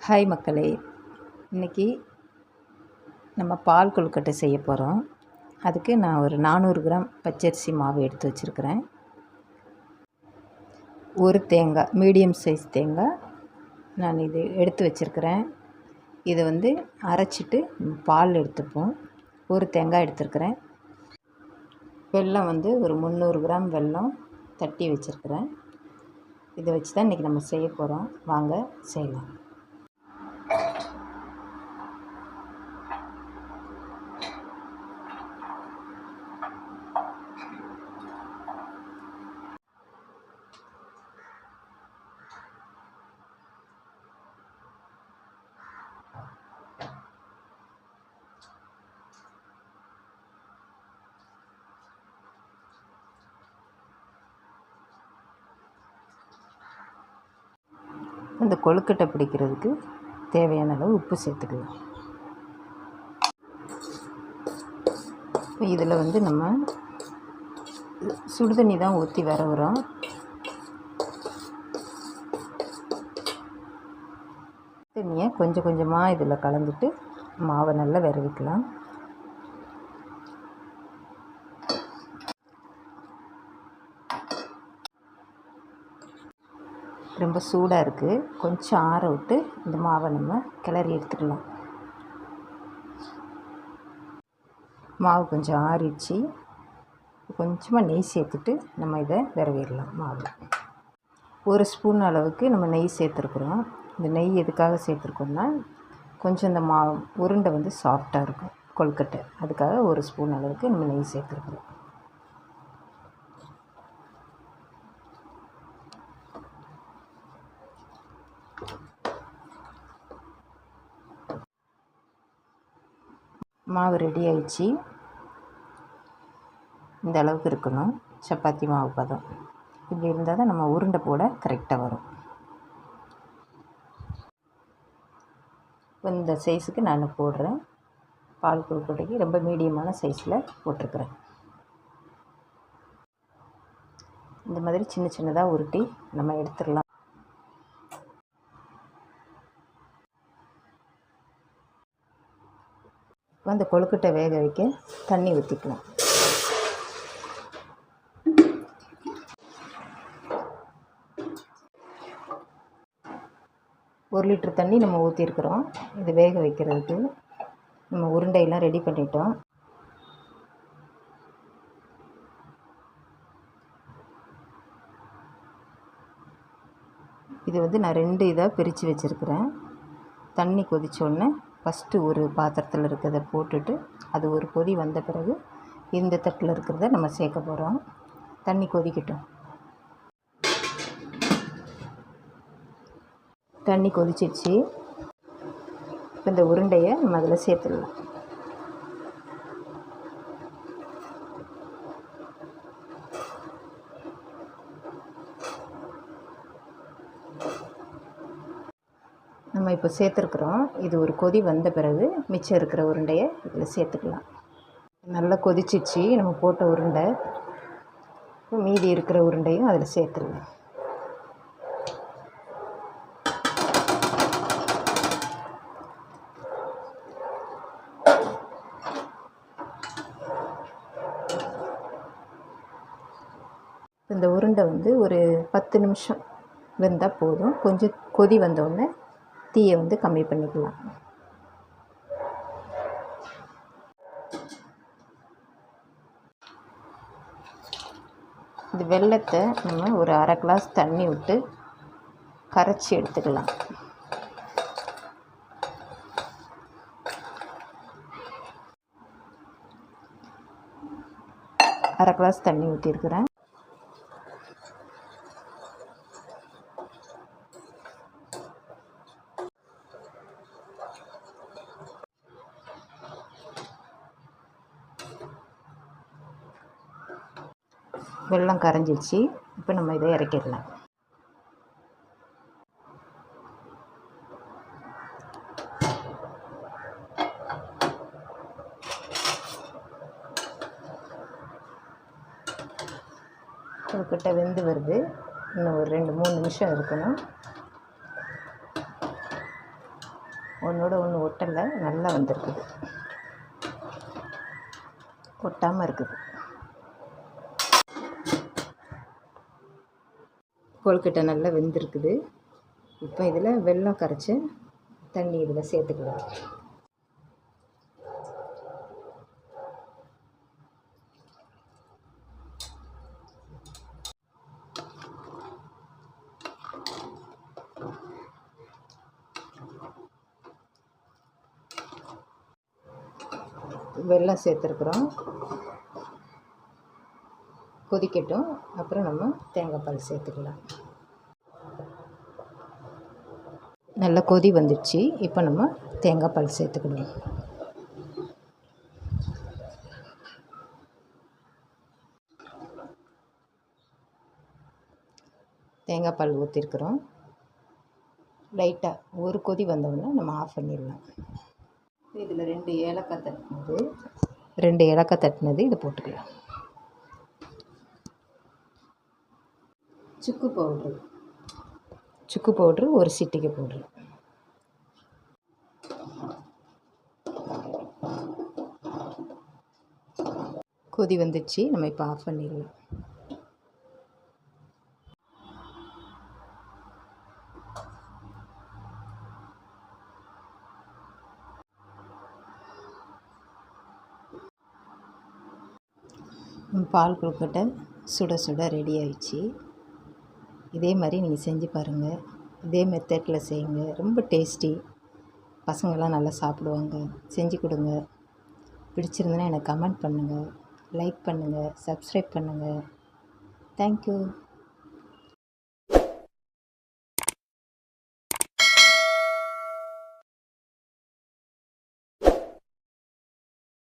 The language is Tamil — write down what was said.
ஹாய் மக்களே, இன்றைக்கி நம்ம பால் கொழுக்கட்டை செய்ய போகிறோம். அதுக்கு நான் ஒரு 400 கிராம் பச்சரிசி மாவு எடுத்து வச்சுருக்கிறேன். ஒரு தேங்காய், மீடியம் சைஸ் தேங்காய் நான் இது எடுத்து வச்சுருக்கிறேன். இதை அரைச்சிட்டு பால் எடுத்துப்போம். ஒரு தேங்காய் எடுத்துருக்கிறேன். வெல்லம் ஒரு 300 கிராம் வெல்லம் தட்டி வச்சுருக்கிறேன். இதை வச்சு தான் இன்றைக்கி நம்ம செய்ய போகிறோம். வாங்க செய்யலாம். இந்த கொழுக்கட்டை பிடிக்கிறதுக்கு தேவையான அளவு உப்பு சேர்த்துக்கலாம். இதில் நம்ம சுடுதண்ணி தான் ஊற்றி வரவுறோம். தண்ணியை கொஞ்சம் கொஞ்சமாக இதில் கலந்துட்டு மாவை நல்லா விரவிக்கலாம். ரொம்ப சூடாக இருக்குது. கொஞ்சம் ஆற விட்டு இந்த மாவை நம்ம கிளறி எடுத்துக்கலாம். மாவு கொஞ்சம் ஆறிடுச்சு. கொஞ்சமாக நெய் சேர்த்துட்டு நம்ம இதை விரவிடலாம். மாவு ஒரு ஸ்பூன் அளவுக்கு நம்ம நெய் சேர்த்துருக்குறோம். இந்த நெய் எதுக்காக சேர்த்துருக்கோம்னா கொஞ்சம் இந்த மாவு உருண்டை சாஃப்டாக இருக்கும் கொழுக்கட்டை. அதுக்காக ஒரு ஸ்பூன் அளவுக்கு நம்ம நெய் சேர்த்துருக்குறோம். மாவு ரெடி ஆயிடுச்சு. இந்த அளவுக்கு இருக்கணும். சப்பாத்தி மாவு பதம் இப்படி இருந்தால் தான் நம்ம உருண்டை போட கரெக்டாக வரும். இந்த சைஸுக்கு நான் போடுறேன். பால் கொழுக்கட்டைக்கு ரொம்ப மீடியமான சைஸில் போட்டிருக்கிறேன். இந்த மாதிரி சின்ன சின்னதாக உருட்டி நம்ம எடுத்துடலாம். அந்த கொழுக்கட்டை வேக வைக்க தண்ணி ஊற்றிக்கலாம். ஒரு லிட்டர் தண்ணி நம்ம ஊற்றிருக்கிறோம். இது வேக வைக்கிறதுக்கு நம்ம உருண்டையெல்லாம் ரெடி பண்ணிட்டோம். இது நான் 2 இதாக பிரித்து வச்சுருக்கிறேன். தண்ணி கொதித்தோடனே ஃபஸ்ட்டு ஒரு பாத்திரத்தில் இருக்கிறத போட்டுட்டு அது ஒரு கொதி வந்த பிறகு இந்த தட்டில் இருக்கிறத நம்ம சேர்க்க போகிறோம். தண்ணி கொதிக்கட்டும். தண்ணி கொதிச்சிடுச்சு. இப்போ இந்த உருண்டையை நம்ம அதில் சேர்த்துடலாம். நம்ம இப்போ சேர்த்துருக்குறோம். இது ஒரு கொதி வந்த பிறகு மிச்சம் இருக்கிற உருண்டையை இதில் சேர்த்துக்கலாம். நல்லா கொதிச்சிச்சு நம்ம போட்ட உருண்டை. மீதி இருக்கிற உருண்டையும் அதில் சேர்த்துடலாம். இந்த உருண்டை ஒரு 10 நிமிஷம் வெந்தால் போதும். கொஞ்சம் கொதி வந்தோடனே தீயை கம்மி பண்ணிக்கலாம். இந்த வெல்லத்தை நம்ம ஒரு 1/2 கிளாஸ் தண்ணி விட்டு கரைச்சி எடுத்துக்கலாம். அரை கிளாஸ் தண்ணி ஊற்றிருக்கிறேன். வெல்லம் கரைஞ்சிடுச்சு. இப்போ நம்ம இதை இறக்கிடலாம். கொழுக்கட்டை வெந்து வருது. இன்னும் ஒரு 2-3 நிமிஷம் இருக்கணும். ஒன்றோட ஒன்று ஒட்டலை, நல்லா வந்திருக்குது, ஒட்டாமல் இருக்குது. கொழுக்கட்டை நல்லா வெந்திருக்குது. இப்போ இதில் வெல்லம் கரைச்சி தண்ணி இதில் சேர்த்துக்கலாம். வெல்லம் சேர்த்துருக்குறோம், கொதிக்கட்டும். அப்புறம் நம்ம தேங்காய் பால் சேர்த்துக்கலாம். நல்லா கொதி வந்துடுச்சு. இப்போ நம்ம தேங்காய் பால் சேர்த்துக்கணும். தேங்காய் பால் ஊற்றிருக்கிறோம். லைட்டாக ஒரு கொதி வந்தோடனே நம்ம ஆஃப் பண்ணிடலாம். இதில் 2 ஏலக்காய் தட்டினது இதை போட்டுக்கலாம். சுக்கு பவுட்ரு ஒரு சிட்டிகை பவுட்ரு. கொதி வந்துடுச்சு, நம்ம இப்போ ஆஃப் பண்ணிடலாம். பால் கொழுக்கட்டை சுட சுட ரெடி ஆயிடுச்சு. இதே மாதிரி நீங்கள் செஞ்சு பாருங்கள். இதே மெத்தடில் செய்யுங்க, ரொம்ப டேஸ்டி. பசங்கள்லாம் நல்லா சாப்பிடுவாங்க. செஞ்சு கொடுங்க. பிடிச்சிருந்தனா எனக்கு கமெண்ட் பண்ணுங்கள், லைக் பண்ணுங்கள், சப்ஸ்கிரைப் பண்ணுங்கள். தேங்க்யூ.